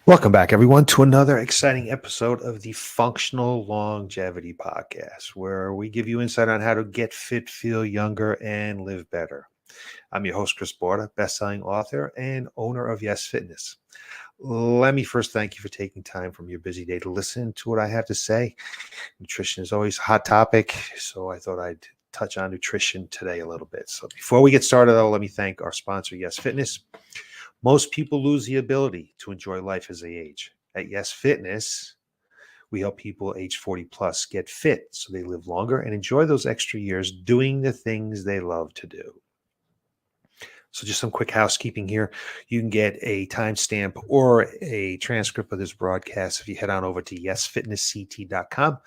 Welcome back, everyone, to another exciting episode of the Functional Longevity Podcast, where we give you insight on how to get fit, feel younger, and live better. I'm your host, Chris Borda, best-selling author and owner of Y.E.S Fitness. Let me first thank you for taking time from your busy day to listen to what I have to say. Nutrition is always a hot topic, so I thought I'd touch on nutrition today a little bit. So before we get started, though, let me thank our sponsor, Y.E.S Fitness. Most people lose the ability to enjoy life as they age. At Y.E.S Fitness, we help people age 40 plus get fit so they live longer and enjoy those extra years doing the things they love to do. So just some quick housekeeping here. You can get a timestamp or a transcript of this broadcast if you head on over to yesfitnessct.com.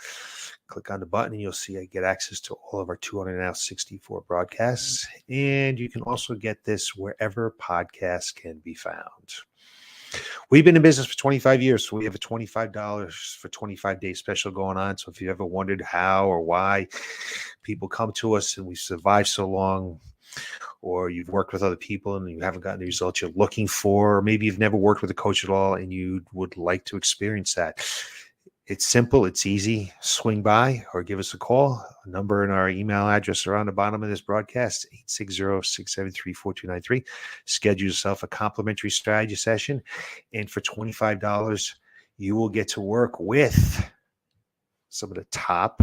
Click on the button and you'll see I get access to all of our 264 broadcasts. And you can also get this wherever podcasts can be found. We've been in business for 25 years, so we have a $25 for 25 days special going on. So if you ever wondered how or why people come to us and we survived so long, or you've worked with other people and you haven't gotten the results you're looking for, or maybe you've never worked with a coach at all and you would like to experience that. It's simple. It's easy. Swing by or give us a call. A number and our email address are on the bottom of this broadcast, 860-673-4293. Schedule yourself a complimentary strategy session. And for $25, you will get to work with some of the top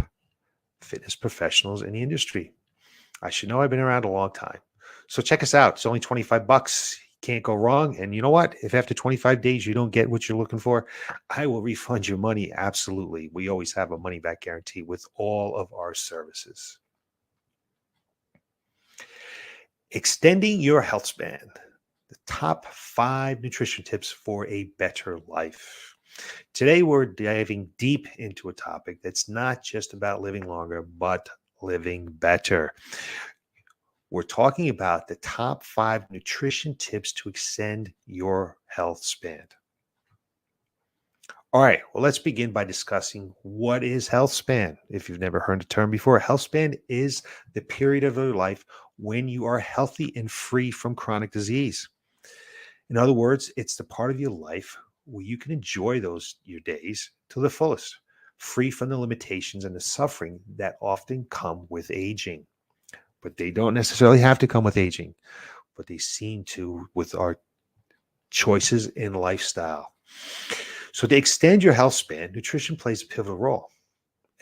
fitness professionals in the industry. I should know I've been around a long time. So check us out. It's only $25. Can't go wrong. And you know what? If after 25 days you don't get what you're looking for, I will refund your money. Absolutely. We always have a money back guarantee with all of our services. Extending your health span. The top 5 nutrition tips for a better life. Today, we're diving deep into a topic that's not just about living longer, but living better. We're talking about the top 5 nutrition tips to extend your health span. All right, well, let's begin by discussing what is health span. If you've never heard the term before, health span is the period of your life when you are healthy and free from chronic disease. In other words, it's the part of your life where you can enjoy your days to the fullest, free from the limitations and the suffering that often come with aging. But they don't necessarily have to come with aging, but they seem to with our choices in lifestyle. So to extend your health span, nutrition plays a pivotal role.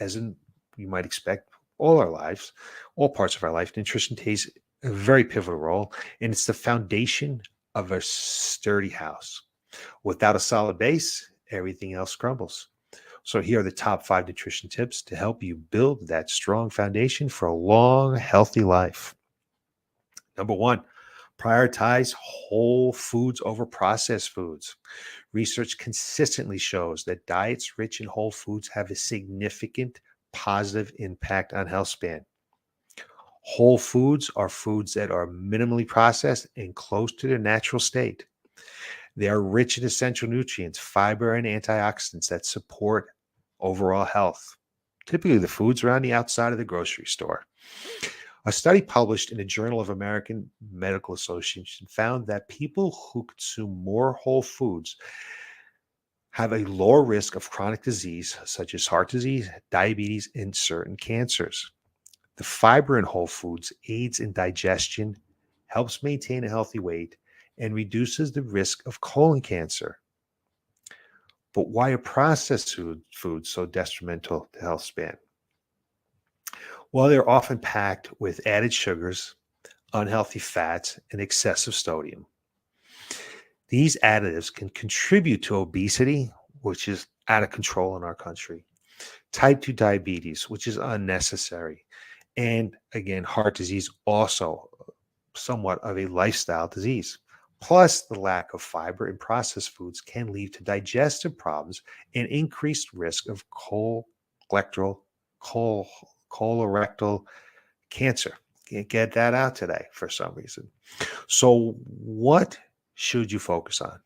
As in, you might expect, all our lives, all parts of our life, nutrition plays a very pivotal role, and it's the foundation of a sturdy house. Without a solid base, everything else crumbles. So here are the top 5 nutrition tips to help you build that strong foundation for a long, healthy life. Number 1, prioritize whole foods over processed foods. Research consistently shows that diets rich in whole foods have a significant positive impact on health span. Whole foods are foods that are minimally processed and close to their natural state. They are rich in essential nutrients, fiber, and antioxidants that support overall health. Typically, the foods around the outside of the grocery store. A study published in the Journal of American Medical Association found that people who consume more whole foods have a lower risk of chronic disease, such as heart disease, diabetes, and certain cancers. The fiber in whole foods aids in digestion, helps maintain a healthy weight, and reduces the risk of colon cancer. But why are processed foods so detrimental to health span? Well, they're often packed with added sugars, unhealthy fats, and excessive sodium. These additives can contribute to obesity, which is out of control in our country, type 2 diabetes, which is unnecessary, and again, heart disease, also somewhat of a lifestyle disease. Plus, the lack of fiber in processed foods can lead to digestive problems and increased risk of colorectal cancer. Can't get that out today for some reason. So what should you focus on?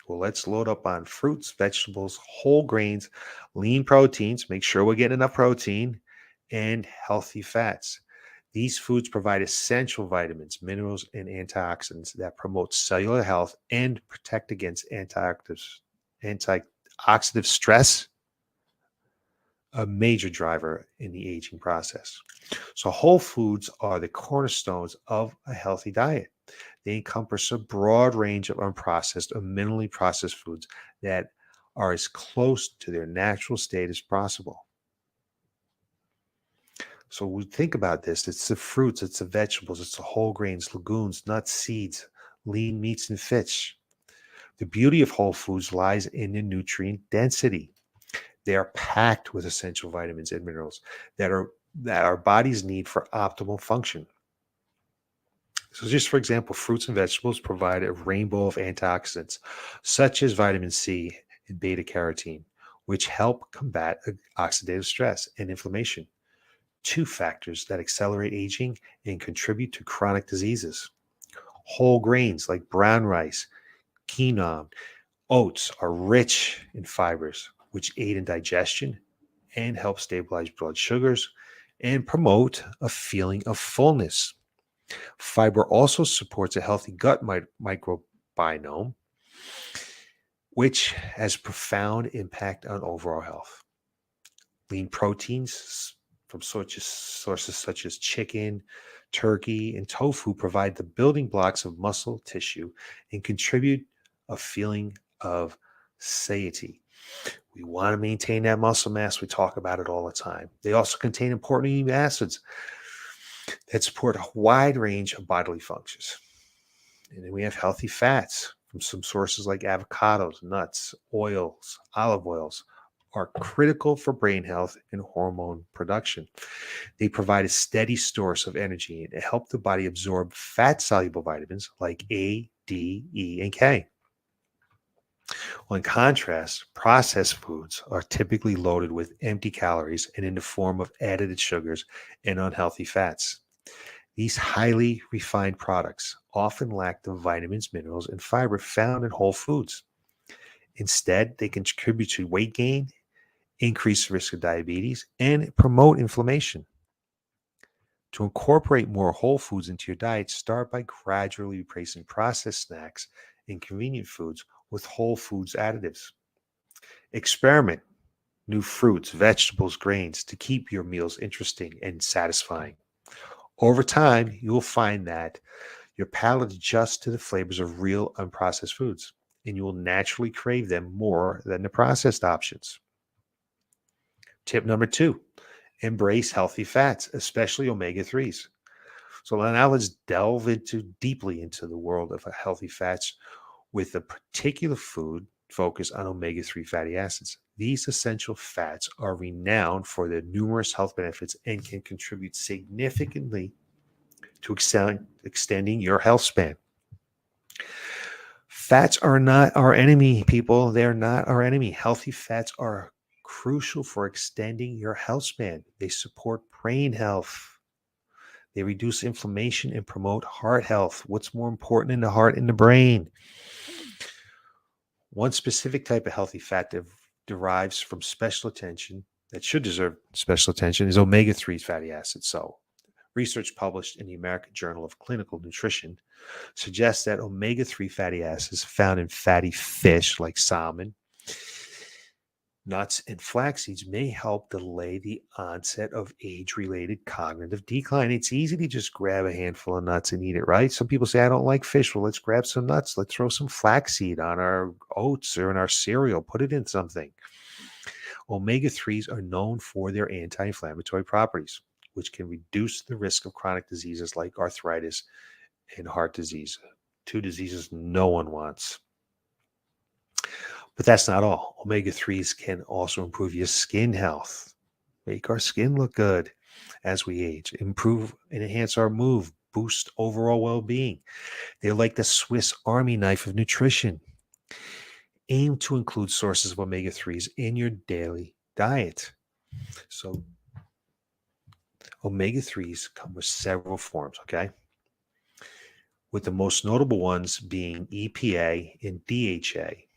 Well, let's load up on fruits, vegetables, whole grains, lean proteins. Make sure we're getting enough protein and healthy fats. These foods provide essential vitamins, minerals, and antioxidants that promote cellular health and protect against antioxidative stress, a major driver in the aging process. So, whole foods are the cornerstones of a healthy diet. They encompass a broad range of unprocessed or minimally processed foods that are as close to their natural state as possible. So, we think about this, it's the fruits, it's the vegetables, it's the whole grains, legumes, nuts, seeds, lean meats, and fish. The beauty of whole foods lies in the nutrient density. They are packed with essential vitamins and minerals that our bodies need for optimal function. So, just for example, fruits and vegetables provide a rainbow of antioxidants, such as vitamin C and beta carotene, which help combat oxidative stress and inflammation, two factors that accelerate aging and contribute to chronic diseases. Whole grains like brown rice, quinoa, oats are rich in fibers, which aid in digestion and help stabilize blood sugars and promote a feeling of fullness. Fiber also supports a healthy gut microbiome, which has profound impact on overall health. Lean proteins from sources such as chicken, turkey, and tofu provide the building blocks of muscle tissue and contribute a feeling of satiety. We want to maintain that muscle mass. We talk about it all the time. They also contain important amino acids that support a wide range of bodily functions. And then we have healthy fats from some sources like avocados, nuts, oils, olive oils are critical for brain health and hormone production. They provide a steady source of energy and help the body absorb fat soluble vitamins like A, D, E, and K. Well, in contrast, processed foods are typically loaded with empty calories and in the form of added sugars and unhealthy fats. These highly refined products often lack the vitamins, minerals, and fiber found in whole foods. Instead, they contribute to weight gain, increase the risk of diabetes, and promote inflammation. To incorporate more whole foods into your diet, start by gradually replacing processed snacks and convenient foods with whole foods additives. Experiment new fruits, vegetables, grains to keep your meals interesting and satisfying. Over time, you will find that your palate adjusts to the flavors of real unprocessed foods, and you will naturally crave them more than the processed options. Tip number two, embrace healthy fats, especially omega 3s. So now let's delve into deeply into the world of healthy fats with a particular food focus on omega 3 fatty acids. These essential fats are renowned for their numerous health benefits and can contribute significantly to extending your health span. Fats are not our enemy, people. They're not our enemy. Healthy fats are crucial for extending your health span. They support brain health. They reduce inflammation and promote heart health. What's more important in the heart and the brain? One specific type of healthy fat that derives from special attention, that should deserve special attention, is omega 3 fatty acids. So, research published in the American Journal of Clinical Nutrition suggests that omega 3 fatty acids found in fatty fish like salmon, nuts, and flax seeds may help delay the onset of age related cognitive decline. It's easy to just grab a handful of nuts and eat it, right? Some people say, I don't like fish. Well, let's grab some nuts. Let's throw some flaxseed on our oats or in our cereal, put it in something. Omega 3s are known for their anti inflammatory properties, which can reduce the risk of chronic diseases like arthritis and heart disease, two diseases no one wants. But that's not all. Omega 3s can also improve your skin health, make our skin look good as we age, improve and enhance our mood, boost overall well being. They're like the Swiss Army knife of nutrition. Aim to include sources of omega 3s in your daily diet. So, omega 3s come with several forms, okay? With the most notable ones being EPA and DHA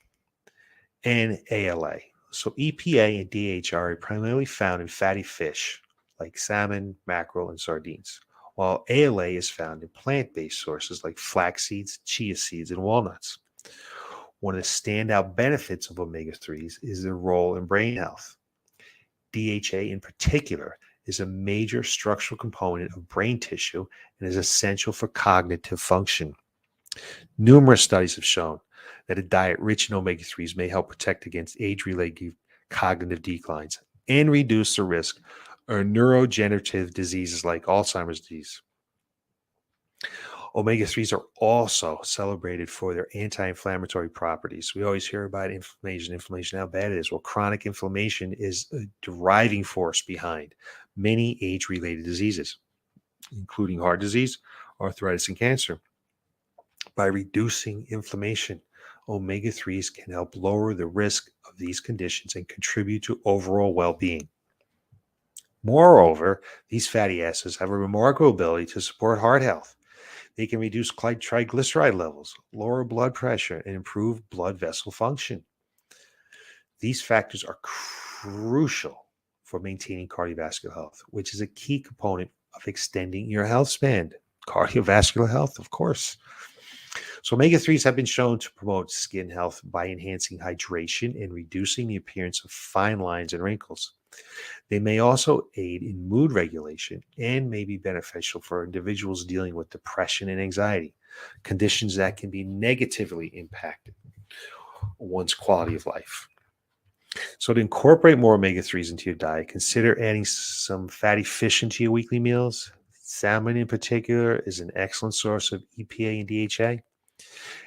and ALA. So EPA and DHA are primarily found in fatty fish like salmon, mackerel, and sardines. while ALA is found in plant based sources like flax seeds, chia seeds, and walnuts. One of the standout benefits of omega 3s is their role in brain health. DHA, in particular, is a major structural component of brain tissue and is essential for cognitive function. Numerous studies have shown that a diet rich in omega 3s may help protect against age related cognitive declines and reduce the risk of neurodegenerative diseases like Alzheimer's disease. Omega 3s are also celebrated for their anti inflammatory properties. We always hear about inflammation, how bad it is. Well, chronic inflammation is a driving force behind many age related diseases, including heart disease, arthritis, and cancer. By reducing inflammation, omega 3s can help lower the risk of these conditions and contribute to overall well being. Moreover, these fatty acids have a remarkable ability to support heart health. They can reduce triglyceride levels, lower blood pressure, and improve blood vessel function. These factors are crucial for maintaining cardiovascular health, which is a key component of extending your health span. Cardiovascular health, of course. So, omega 3s have been shown to promote skin health by enhancing hydration and reducing the appearance of fine lines and wrinkles. They may also aid in mood regulation and may be beneficial for individuals dealing with depression and anxiety, conditions that can be negatively impacted one's quality of life. So, to incorporate more omega 3s into your diet, consider adding some fatty fish into your weekly meals. Salmon, in particular, is an excellent source of EPA and DHA.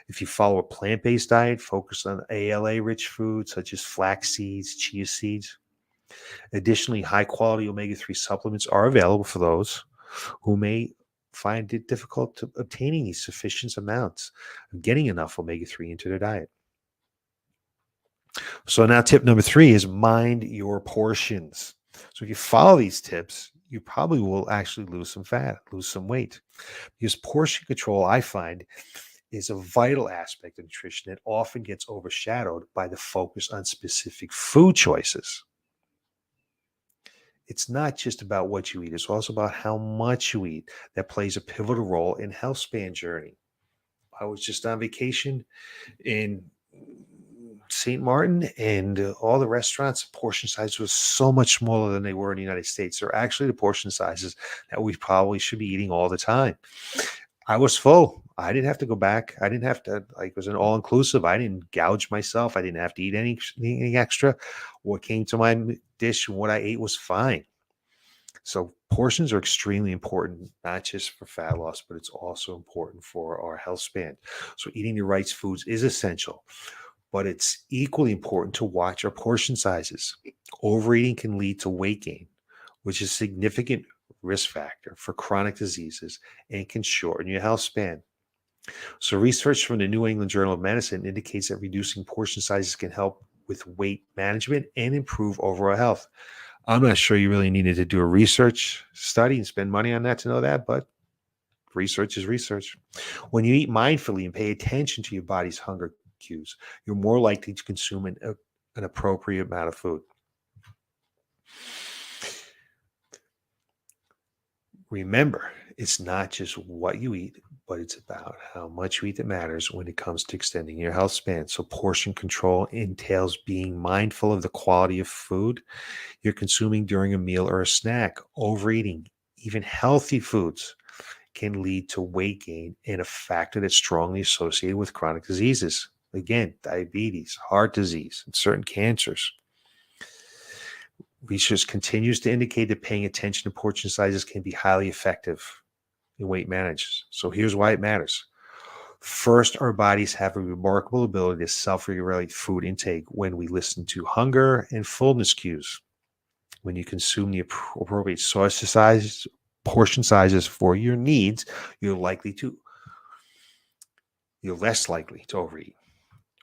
If you follow a plant based diet, focus on ALA rich foods such as flax seeds, chia seeds. Additionally, high quality omega 3 supplements are available for those who may find it difficult to obtaining these sufficient amounts of getting enough omega 3 into their diet. So, now tip number 3 is mind your portions. So, if you follow these tips, you probably will actually lose some fat, lose some weight. Because portion control, I find, is a vital aspect of nutrition that often gets overshadowed by the focus on specific food choices. It's not just about what you eat, it's also about how much you eat that plays a pivotal role in health span journey. I was just on vacation in St. Martin, and all the restaurants portion size was so much smaller than they were in the United States. They're actually the portion sizes that we probably should be eating all the time. I was full. I didn't have to go back. I didn't have to, like, it was an all inclusive. I didn't gouge myself. I didn't have to eat anything extra. What came to my dish and what I ate was fine. So portions are extremely important, not just for fat loss, but it's also important for our health span. So eating the right foods is essential, but it's equally important to watch our portion sizes. Overeating can lead to weight gain, which is a significant risk factor for chronic diseases and can shorten your health span. So research from the New England Journal of Medicine indicates that reducing portion sizes can help with weight management and improve overall health. I'm not sure you really needed to do a research study and spend money on that to know that, but research is research. When you eat mindfully and pay attention to your body's hunger cues, you're more likely to consume an appropriate amount of food. Remember, it's not just what you eat, but it's about how much you eat that matters when it comes to extending your health span. So, portion control entails being mindful of the quality of food you're consuming during a meal or a snack. Overeating, even healthy foods, can lead to weight gain and a factor that's strongly associated with chronic diseases. Again, diabetes, heart disease, and certain cancers. Research continues to indicate that paying attention to portion sizes can be highly effective in weight management. So here's why it matters. First, our bodies have a remarkable ability to self-regulate food intake when we listen to hunger and fullness cues. When you consume the appropriate portion sizes for your needs, you're less likely to overeat,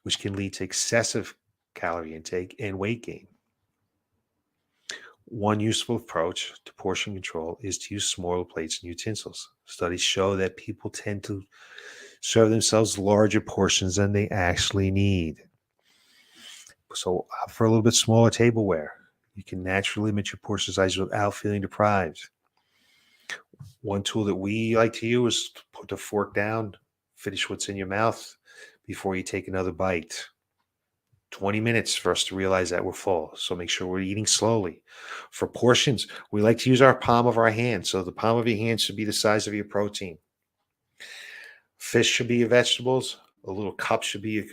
which can lead to excessive calorie intake and weight gain. One useful approach to portion control is to use smaller plates and utensils. Studies show that people tend to serve themselves larger portions than they actually need. So opt for a little bit smaller tableware. You can naturally limit your portion size without feeling deprived. One tool that we like to use is to put the fork down, finish what's in your mouth before you take another bite. 20 minutes for us to realize that we're full. So make sure we're eating slowly. For portions, we like to use our palm of our hand. So the palm of your hand should be the size of your protein. Fish should be your vegetables. A little cup should be your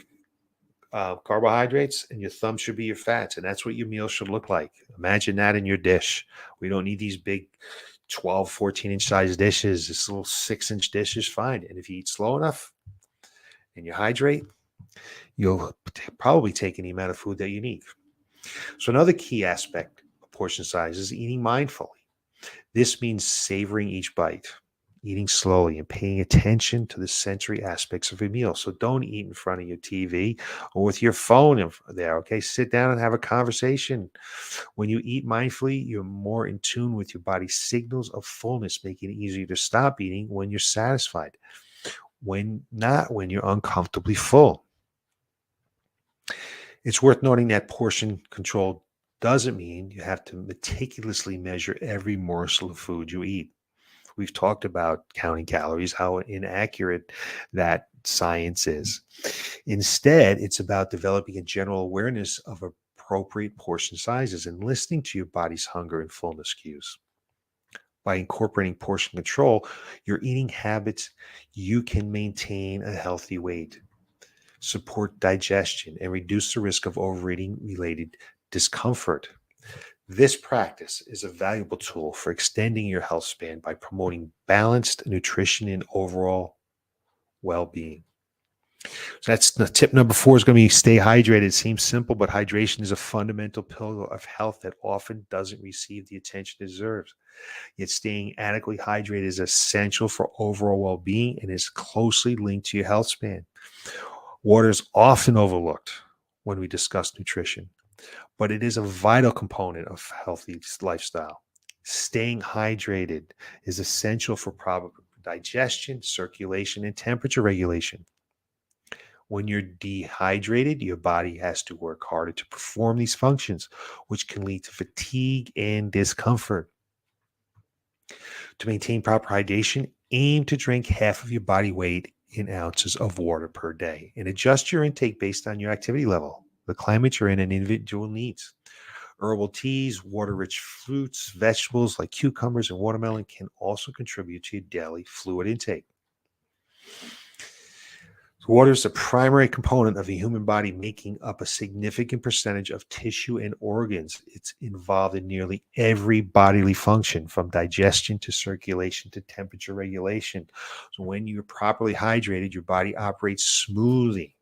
carbohydrates, and your thumb should be your fats. And that's what your meal should look like. Imagine that in your dish. We don't need these big 12, 14-inch size dishes. This little 6-inch dish is fine. And if you eat slow enough and you hydrate, you'll probably take any amount of food that you need. So another key aspect of portion size is eating mindfully. This means savoring each bite, eating slowly, and paying attention to the sensory aspects of a meal. So don't eat in front of your TV or with your phone there, okay? Sit down and have a conversation. When you eat mindfully, you're more in tune with your body's signals of fullness, making it easier to stop eating when you're satisfied, when you're uncomfortably full. It's worth noting that portion control doesn't mean you have to meticulously measure every morsel of food you eat. We've talked about counting calories, how inaccurate that science is. Instead, it's about developing a general awareness of appropriate portion sizes and listening to your body's hunger and fullness cues. By incorporating portion control, your eating habits, you can maintain a healthy weight, support digestion, and reduce the risk of overeating related discomfort. This practice is a valuable tool for extending your health span by promoting balanced nutrition and overall well-being. So that's the tip number 4 is going to be stay hydrated. It seems simple, but hydration is a fundamental pillar of health that often doesn't receive the attention it deserves. Yet staying adequately hydrated is essential for overall well-being and is closely linked to your health span. Water is often overlooked when we discuss nutrition, but it is a vital component of healthy lifestyle. Staying hydrated is essential for proper digestion, circulation, and temperature regulation. When you're dehydrated, your body has to work harder to perform these functions, which can lead to fatigue and discomfort. To maintain proper hydration, aim to drink half of your body weight in ounces of water per day and adjust your intake based on your activity level, the climate you're in, and individual needs. Herbal teas, water-rich fruits, vegetables like cucumbers and watermelon can also contribute to your daily fluid intake. Water is the primary component of the human body, making up a significant percentage of tissue and organs. It's involved in nearly every bodily function, from digestion to circulation to temperature regulation. So when you're properly hydrated, your body operates smoothly.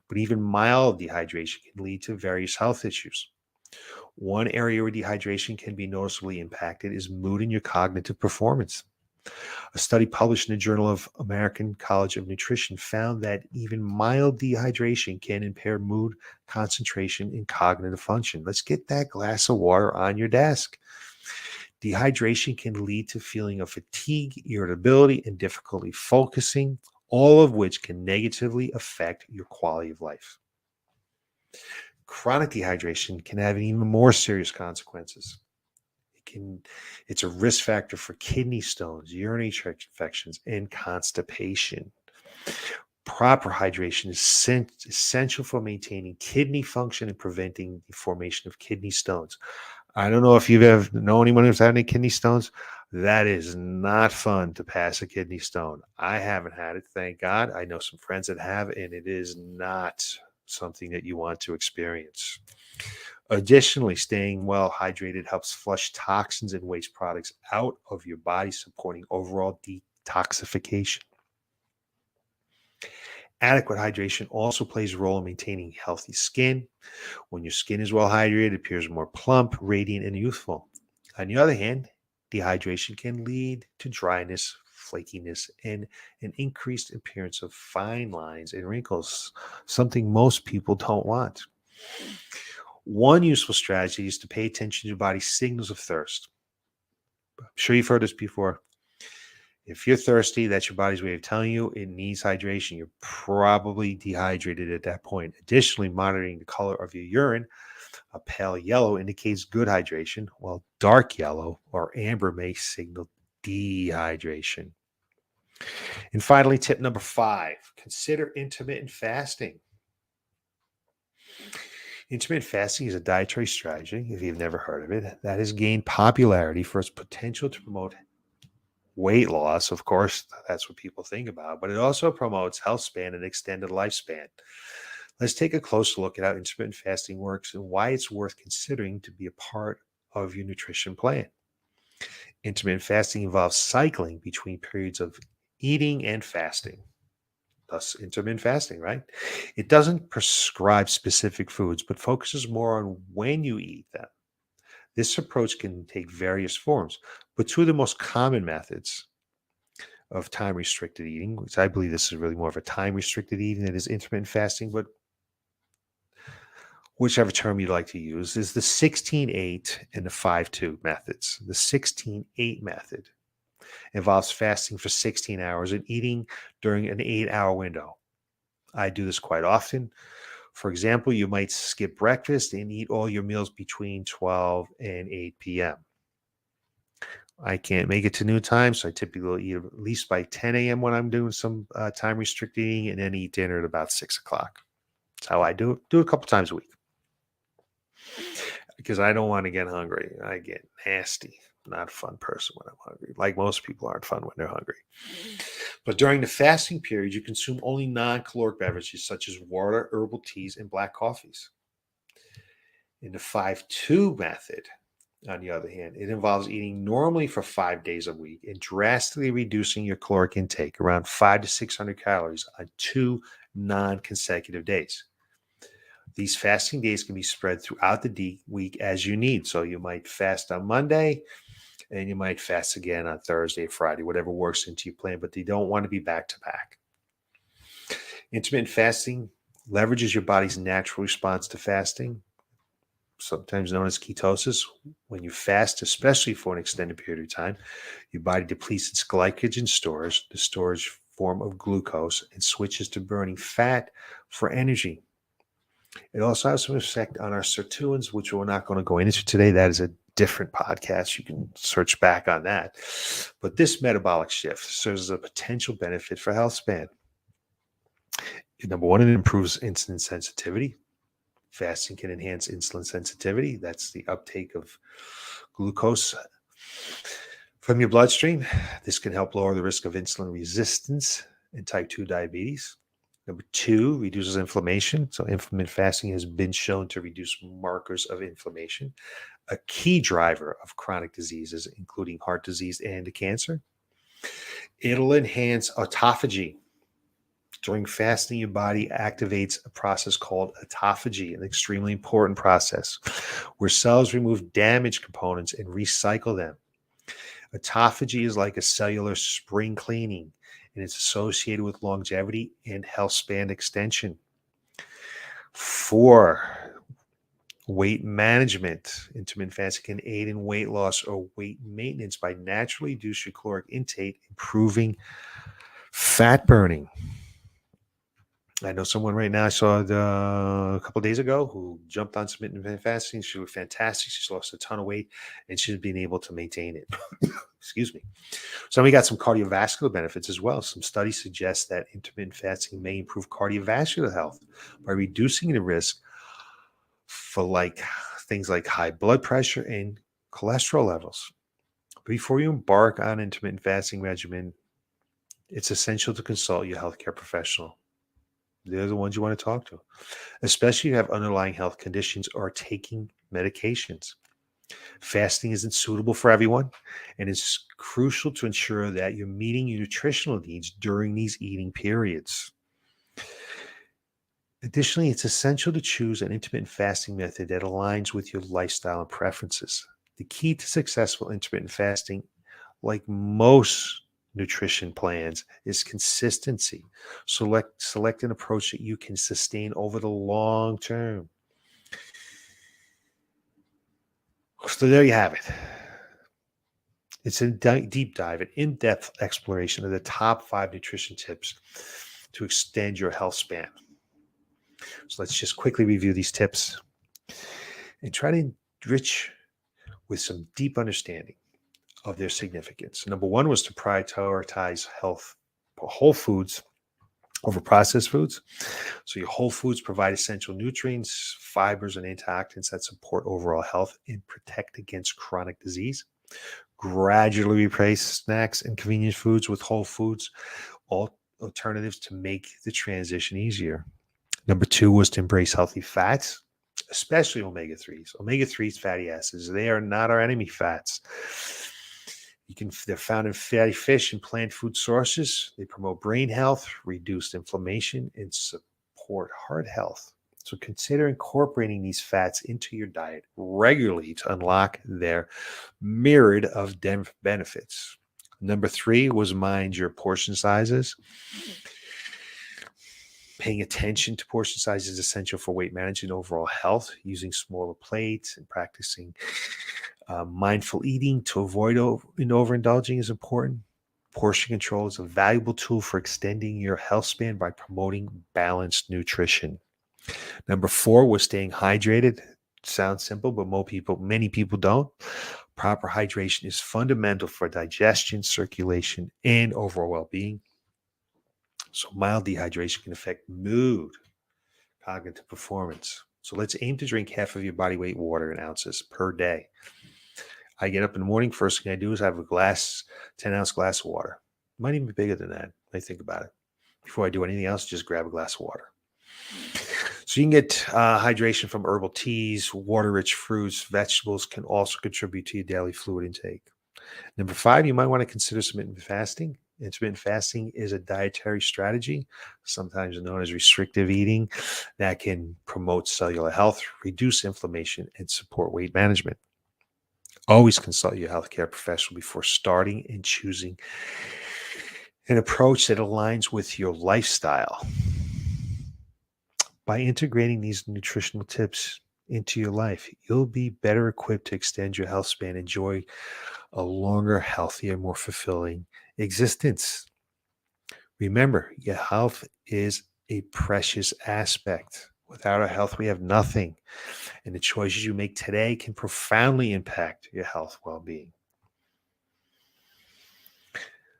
But even mild dehydration can lead to various health issues. One area where dehydration can be noticeably impacted is mood and your cognitive performance. A study published in the Journal of American College of Nutrition found that even mild dehydration can impair mood, concentration, and cognitive function. Let's get that glass of water on your desk. Dehydration can lead to feeling of fatigue, irritability, and difficulty focusing, all of which can negatively affect your quality of life. Chronic dehydration can have even more serious consequences. It's a risk factor for kidney stones, urinary tract infections, and constipation. Proper hydration is essential for maintaining kidney function and preventing the formation of kidney stones. I don't know if you've ever known anyone who's had any kidney stones. That is not fun to pass a kidney stone. I haven't had it, thank God. I know some friends that have, and it is not something that you want to experience. Additionally, staying well hydrated helps flush toxins and waste products out of your body, supporting overall detoxification. Adequate hydration also plays a role in maintaining healthy skin. When your skin is well hydrated, it appears more plump, radiant, and youthful. On the other hand, dehydration can lead to dryness, flakiness, and an increased appearance of fine lines and wrinkles, something most people don't want. One useful strategy is to pay attention to your body's signals of thirst. I'm sure you've heard this before. If you're thirsty, that's your body's way of telling you it needs hydration. You're probably dehydrated at that point. Additionally, monitoring the color of your urine, a pale yellow indicates good hydration, while dark yellow or amber may signal dehydration. And finally, tip number 5, consider intermittent fasting. Intermittent fasting is a dietary strategy, if you've never heard of it, that has gained popularity for its potential to promote weight loss. Of course, that's what people think about, but it also promotes health span and extended lifespan. Let's take a closer look at how intermittent fasting works and why it's worth considering to be a part of your nutrition plan. Intermittent fasting involves cycling between periods of eating and fasting. Thus, intermittent fasting, right? It doesn't prescribe specific foods, but focuses more on when you eat them. This approach can take various forms, but two of the most common methods of time restricted eating, which I believe this is really more of a time restricted eating that is intermittent fasting, but whichever term you'd like to use, is the 16-8 and the 5-2 methods. The 16-8 method involves fasting for 16 hours and eating during an 8-hour window. I do this quite often. For example, you might skip breakfast and eat all your meals between 12 and 8 p.m. I can't make it to noon time, so I typically will eat at least by 10 a.m. when I'm doing some time restricted eating, and then eat dinner at about 6 o'clock. That's how I do it. Do it a couple times a week because I don't want to get hungry. I get nasty. I'm not a fun person when I'm hungry. Like most people aren't fun when they're hungry. But during the fasting period, you consume only non-caloric beverages such as water, herbal teas, and black coffees. In the 5-2 method, on the other hand, it involves eating normally for 5 days a week and drastically reducing your caloric intake around 500 to 600 calories on 2 non-consecutive days. These fasting days can be spread throughout the week as you need. So you might fast on Monday and you might fast again on Thursday, Friday, whatever works into your plan, but they don't want to be back to back. Intermittent fasting leverages your body's natural response to fasting, sometimes known as ketosis. When you fast, especially for an extended period of time, your body depletes its glycogen stores, the storage form of glucose, and switches to burning fat for energy. It also has some effect on our sirtuins, which we're not going to go into today. That is a different podcast. You can search back on that. But this metabolic shift serves as a potential benefit for health span. Number one, it improves insulin sensitivity. Fasting can enhance insulin sensitivity. That's the uptake of glucose from your bloodstream. This can help lower the risk of insulin resistance and type 2 diabetes. Number two, reduces inflammation. So intermittent fasting has been shown to reduce markers of inflammation, a key driver of chronic diseases, including heart disease and cancer. It'll enhance autophagy. During fasting, your body activates a process called autophagy, an extremely important process where cells remove damaged components and recycle them. Autophagy is like a cellular spring cleaning, and it's associated with longevity and health span extension. 4, weight management. Intermittent fasting can aid in weight loss or weight maintenance by naturally reducing your caloric intake, improving fat burning. I know someone right now I saw a couple of days ago who jumped on some intermittent fasting. She was fantastic. She's lost a ton of weight and she's been able to maintain it. Excuse me. So we got some cardiovascular benefits as well. Some studies suggest that intermittent fasting may improve cardiovascular health by reducing the risk for things like high blood pressure and cholesterol levels. Before you embark on intermittent fasting regimen, it's essential to consult your healthcare professional. They're the ones you want to talk to, especially if you have underlying health conditions or taking medications. Fasting isn't suitable for everyone, and it's crucial to ensure that you're meeting your nutritional needs during these eating periods. Additionally, it's essential to choose an intermittent fasting method that aligns with your lifestyle and preferences. The key to successful intermittent fasting, like most nutrition plans, is consistency. Select an approach that you can sustain over the long term. So there you have it. It's a deep dive, an in depth exploration of the top 5 nutrition tips to extend your health span. So let's just quickly review these tips and try to enrich with some deep understanding of their significance. Number one was to prioritize health, whole foods over processed foods. So your whole foods provide essential nutrients, fibers, and antioxidants that support overall health and protect against chronic disease. Gradually replace snacks and convenience foods with whole foods, all alternatives to make the transition easier. Number two was to embrace healthy fats, especially omega 3s. Omega 3s fatty acids, they are not our enemy fats. They're found in fatty fish and plant food sources. They promote brain health, reduce inflammation, and support heart health. So consider incorporating these fats into your diet regularly to unlock their myriad of benefits. Number three was mind your portion sizes. Paying attention to portion size is essential for weight management and overall health. Using smaller plates and practicing mindful eating to avoid overindulging is important. Portion control is a valuable tool for extending your health span by promoting balanced nutrition. Number four was staying hydrated. Sounds simple, but many people don't. Proper hydration is fundamental for digestion, circulation, and overall well-being. So mild dehydration can affect mood, cognitive performance. So let's aim to drink half of your body weight water in ounces per day. I get up in the morning, first thing I do is have a 10-ounce glass of water. Might even be bigger than that. I think about it. Before I do anything else, just grab a glass of water. So you can get hydration from herbal teas, water-rich fruits, vegetables can also contribute to your daily fluid intake. Number five, you might want to consider intermittent fasting. Intermittent fasting is a dietary strategy, sometimes known as restrictive eating, that can promote cellular health, reduce inflammation, and support weight management. Always consult your healthcare professional before starting and choosing an approach that aligns with your lifestyle. By integrating these nutritional tips into your life, you'll be better equipped to extend your health span, enjoy a longer, healthier, more fulfilling existence. Remember, your health is a precious aspect. Without our health, we have nothing. And the choices you make today can profoundly impact your health well-being.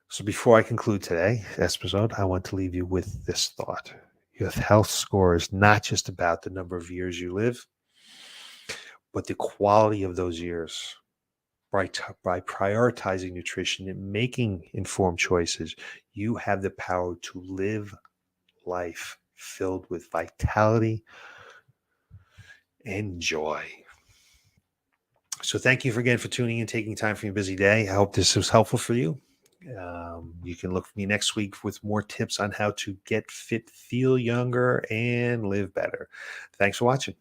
So before I conclude today's episode, I want to leave you with this thought. Your health score is not just about the number of years you live, but the quality of those years. By prioritizing nutrition and making informed choices, you have the power to live life filled with vitality and joy. So thank you again for tuning in, taking time from your busy day. I hope this was helpful for you. You can look for me next week with more tips on how to get fit, feel younger, and live better. Thanks for watching.